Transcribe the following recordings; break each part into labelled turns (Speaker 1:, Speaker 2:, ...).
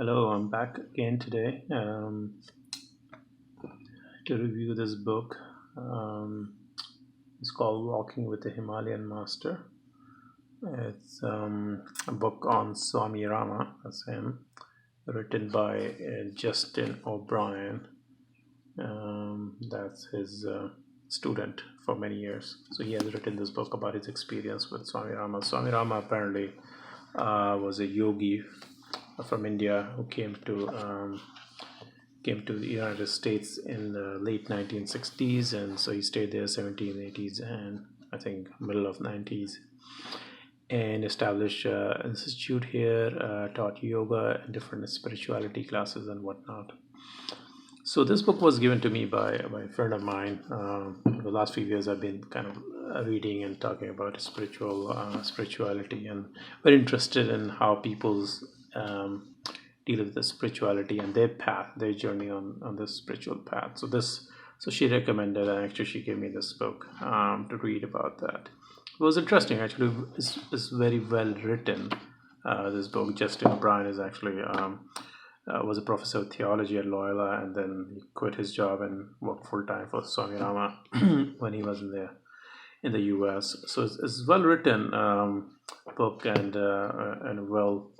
Speaker 1: Hello, I'm back again today to review this book. Um, it's called Walking with the Himalayan Master. It's a book on Swami Rama, that's him, written by Justin O'Brien. That's his student for many years. So he has written this book about his experience with Swami Rama. Swami Rama apparently was a yogi from India who came to the United States in the late 1960s, and so he stayed there 1780s and I think middle of 90s, and established an institute here, taught yoga and different spirituality classes and whatnot. So this book was given to me by a friend of mine. The last few years, I've been kind of reading and talking about spirituality, and very interested in how people's deal with the spirituality and their path, their journey on this spiritual path. So she recommended, and actually she gave me this book to read about that. It was interesting. Actually, it's very well written. This book, Justin O'Brien is actually. Was a professor of theology at Loyola, and then he quit his job and worked full time for Swami Rama when he was in the U.S. So it's well written book and well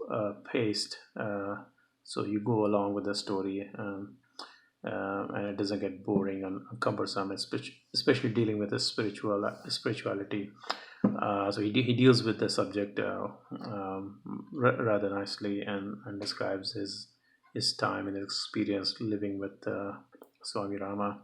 Speaker 1: paced. So you go along with the story, and it doesn't get boring and cumbersome, especially dealing with the spirituality. So he deals with the subject rather nicely, and describes his time and his experience living with Swami Rama.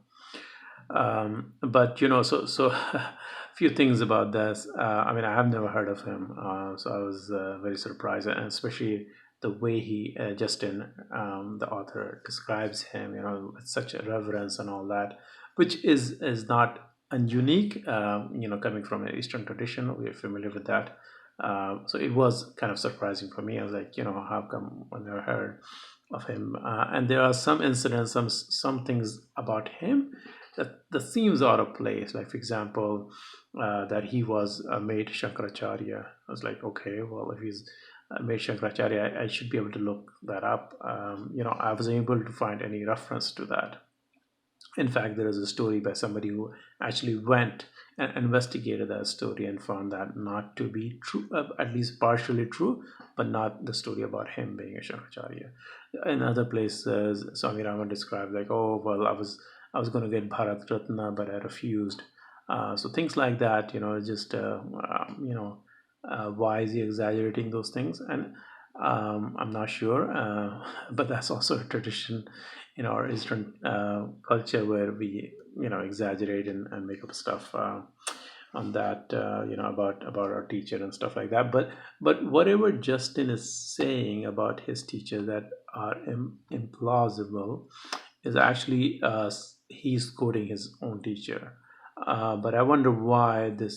Speaker 1: But so a few things about this. I mean, I have never heard of him, so I was very surprised, and especially the way Justin, the author, describes him. With such a reverence and all that, which is not unique. Coming from an Eastern tradition, we're familiar with that. So it was kind of surprising for me. I was like, how come I never heard of him? And there are some incidents, some things about him that seems out of place. Like, for example, that he was made Shankaracharya. I was like, okay, well, if he's made Shankaracharya, I should be able to look that up. I wasn't able to find any reference to that. In fact, there is a story by somebody who actually went and investigated that story and found that not to be true, at least partially true, but not the story about him being a Shankaracharya. In other places, Swami Rama described like, oh well, I was going to get Bharat Ratna, but I refused. So things like that, just why is he exaggerating those things? And I'm not sure, but that's also a tradition in our Eastern culture where we, exaggerate and make up stuff on that, about our teacher and stuff like that. But whatever Justin is saying about his teacher that are implausible is actually he's quoting his own teacher. But I wonder why the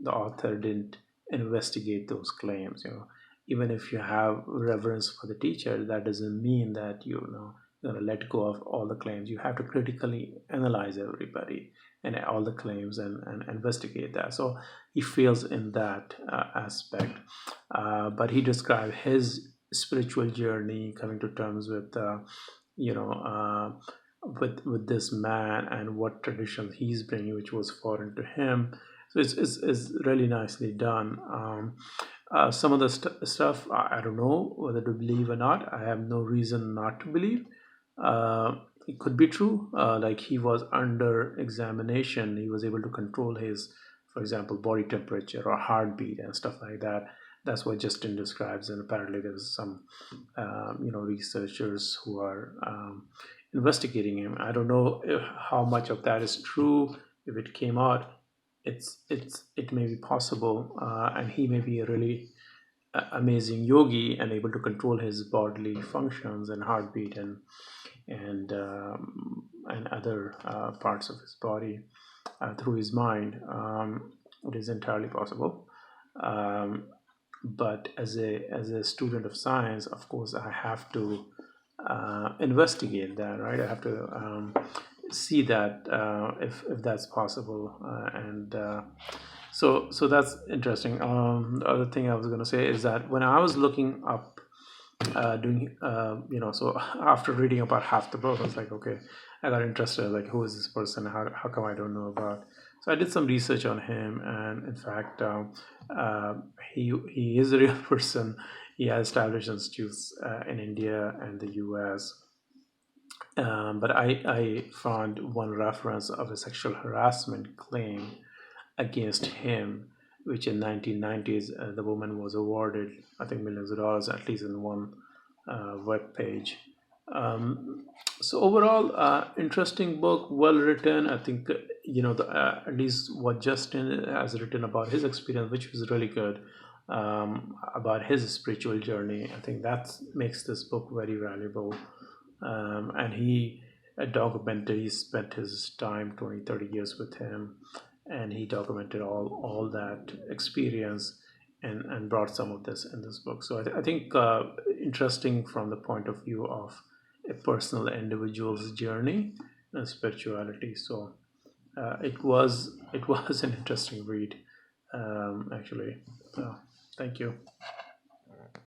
Speaker 1: author didn't investigate those claims. Even if you have reverence for the teacher, that doesn't mean that you're gonna let go of all the claims. You have to critically analyze everybody and all the claims and investigate that. So he fails in that aspect. But he described his spiritual journey, coming to terms with you know with this man and what tradition he's bringing, which was foreign to him. So it's really nicely done. Some of the stuff I don't know whether to believe or not. I have no reason not to believe. It could be true. Like, he was under examination, he was able to control his, for example, body temperature or heartbeat and stuff like that. That's what Justin describes, and apparently there's some, researchers who are investigating him. I don't know how much of that is true. If it came out, it may be possible, and he may be a really amazing yogi and able to control his bodily functions and heartbeat and other parts of his body through his mind. It is entirely possible. Um, but as a student of science, of course, I have to investigate that, right? I have to see that if that's possible, and so that's interesting. The other thing I was going to say is that when I was looking up doing so after reading about half the book, I was like, okay, I got interested, like, who is this person, how come I don't know about. So I did some research on him, and in fact, uh, he is a real person. He has established institutes in India and the US. But I found one reference of a sexual harassment claim against him, which in 1990s the woman was awarded, I think, millions of dollars, at least in one web page. Um, so overall, interesting book, well written. I think at least what Justin has written about his experience, which was really good, about his spiritual journey. I think that makes this book very valuable. And he documented, he spent his time 20, 30 years with him, and he documented all that experience, and brought some of this in this book. So I think interesting from the point of view of a personal individual's journey and spirituality. So it was an interesting read, actually. So thank you.